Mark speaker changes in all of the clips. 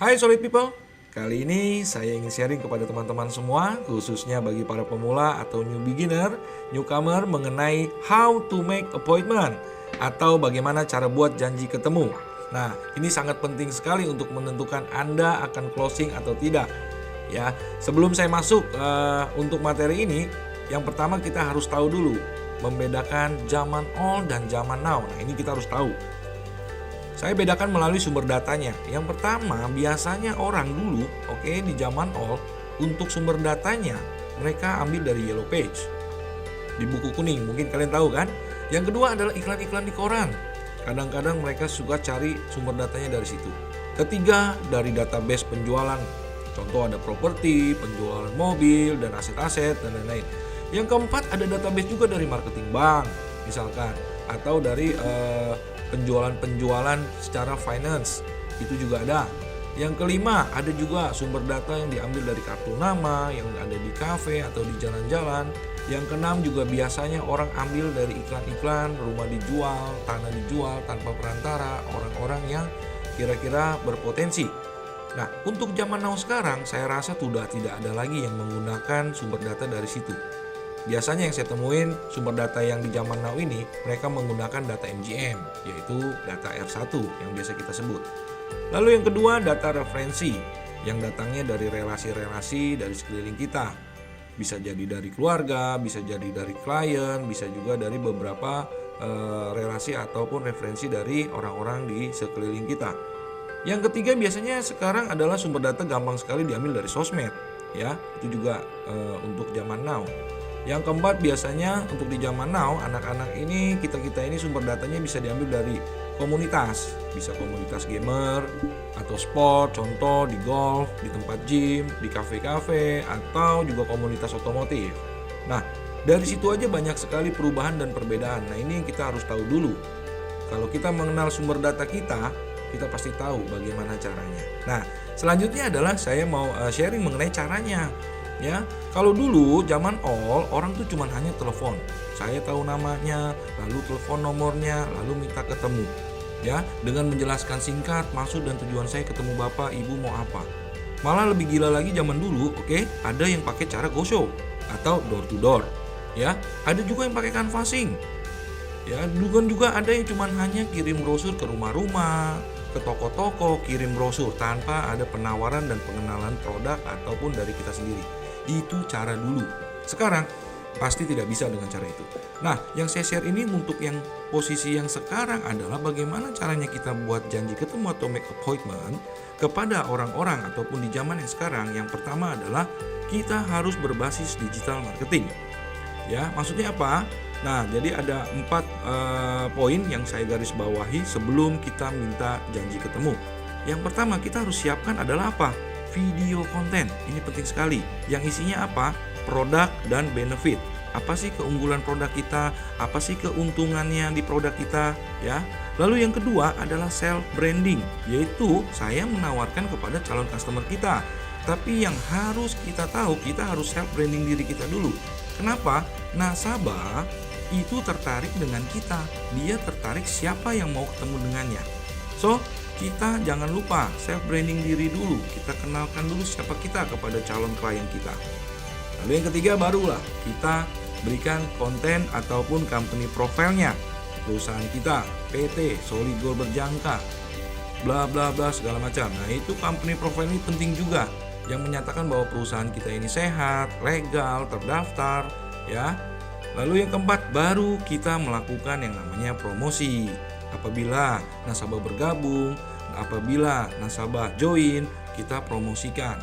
Speaker 1: Hai Solid People, kali ini saya ingin sharing kepada teman-teman semua, khususnya bagi para pemula atau new beginner, newcomer mengenai how to make appointment atau bagaimana cara buat janji ketemu. Nah, ini sangat penting sekali untuk menentukan Anda akan closing atau tidak. Ya, sebelum saya masuk untuk materi ini, yang pertama kita harus tahu dulu membedakan zaman old dan zaman now. Nah, ini kita harus tahu. Saya bedakan melalui sumber datanya. Yang pertama, biasanya orang dulu, di zaman old, untuk sumber datanya mereka ambil dari Yellow Page, di buku kuning, mungkin kalian tahu kan. Yang kedua adalah iklan-iklan di koran. Kadang-kadang mereka suka cari sumber datanya dari situ. Ketiga, dari database penjualan. Contoh ada properti, penjualan mobil, dan aset-aset, dan lain-lain. Yang keempat, ada database juga dari marketing bank, misalkan. Atau dari penjualan secara finance, itu juga ada. Yang kelima, ada juga sumber data yang diambil dari kartu nama yang ada di kafe atau di jalan-jalan. Yang keenam juga biasanya orang ambil dari iklan-iklan, rumah dijual, tanah dijual tanpa perantara, orang-orang yang kira-kira berpotensi. Nah, untuk zaman now sekarang saya rasa sudah tidak ada lagi yang menggunakan sumber data dari situ. Biasanya yang saya temuin sumber data yang di zaman now ini mereka menggunakan data MGM, yaitu data R1 yang biasa kita sebut. Lalu yang kedua, data referensi yang datangnya dari relasi-relasi dari sekeliling kita. Bisa jadi dari keluarga, bisa jadi dari klien, bisa juga dari beberapa relasi ataupun referensi dari orang-orang di sekeliling kita. Yang ketiga biasanya sekarang adalah sumber data gampang sekali diambil dari sosmed, ya. Itu juga untuk zaman now. Yang keempat biasanya untuk di zaman now, anak-anak ini, kita ini sumber datanya bisa diambil dari komunitas. Bisa komunitas gamer atau sport, contoh di golf, di tempat gym, di kafe-kafe, atau juga komunitas otomotif. Nah, dari situ aja banyak sekali perubahan dan perbedaan. Nah, ini yang kita harus tahu dulu. Kalau kita mengenal sumber data kita pasti tahu bagaimana caranya. Nah, selanjutnya adalah saya mau sharing mengenai caranya. Ya, kalau dulu zaman old orang tuh cuma hanya telepon. Saya tahu namanya, lalu telepon nomornya, lalu minta ketemu. Ya, dengan menjelaskan singkat maksud dan tujuan saya ketemu bapak, ibu mau apa. Malah lebih gila lagi zaman dulu, ada yang pakai cara go show atau door to door. Ya, ada juga yang pakai canvassing. Ya, juga ada yang cuma hanya kirim brosur ke rumah-rumah, ke toko-toko, kirim brosur tanpa ada penawaran dan pengenalan produk ataupun dari kita sendiri. Itu cara dulu. Sekarang pasti tidak bisa dengan cara itu. Nah, yang saya share ini untuk yang posisi yang sekarang adalah bagaimana caranya kita buat janji ketemu atau make appointment kepada orang-orang ataupun di zaman yang sekarang. Yang pertama adalah kita harus berbasis digital marketing. Ya, maksudnya apa? Nah, jadi ada 4 poin yang saya garis bawahi sebelum kita minta janji ketemu. Yang pertama, kita harus siapkan adalah apa? Video konten. Ini penting sekali. Yang isinya apa? Produk dan benefit. Apa sih keunggulan produk kita? Apa sih keuntungannya di produk kita? Ya. Lalu yang kedua adalah self branding, yaitu saya menawarkan kepada calon customer kita. Tapi yang harus kita tahu, kita harus self branding diri kita dulu. Kenapa? Nasabah itu tertarik dengan kita. Dia tertarik siapa yang mau ketemu dengannya. So, kita jangan lupa self branding diri dulu. Kita kenalkan dulu siapa kita kepada calon klien kita. Lalu yang ketiga barulah kita berikan konten ataupun company profile-nya. Perusahaan kita, PT, Solid Gold berjangka, bla bla bla segala macam. Nah, itu company profile ini penting juga, yang menyatakan bahwa perusahaan kita ini sehat, legal, terdaftar, ya. Lalu yang keempat, baru kita melakukan yang namanya promosi. Apabila nasabah bergabung, apabila nasabah join, kita promosikan.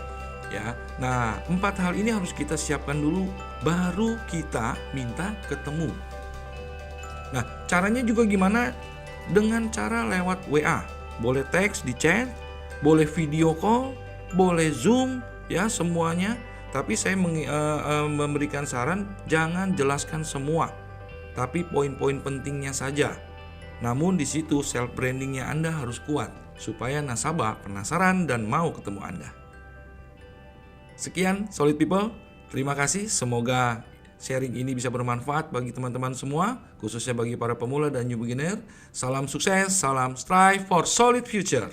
Speaker 1: Ya. Nah, 4 hal ini harus kita siapkan dulu, baru kita minta ketemu. Nah, caranya juga gimana? Dengan cara lewat WA. Boleh teks di chat, boleh video call, boleh Zoom, ya semuanya. Tapi saya memberikan saran, jangan jelaskan semua, tapi poin-poin pentingnya saja. Namun di situ self brandingnya Anda harus kuat supaya nasabah penasaran dan mau ketemu Anda. Sekian Solid People, terima kasih. Semoga sharing ini bisa bermanfaat bagi teman-teman semua, khususnya bagi para pemula dan new beginner. Salam sukses, salam strive for solid future.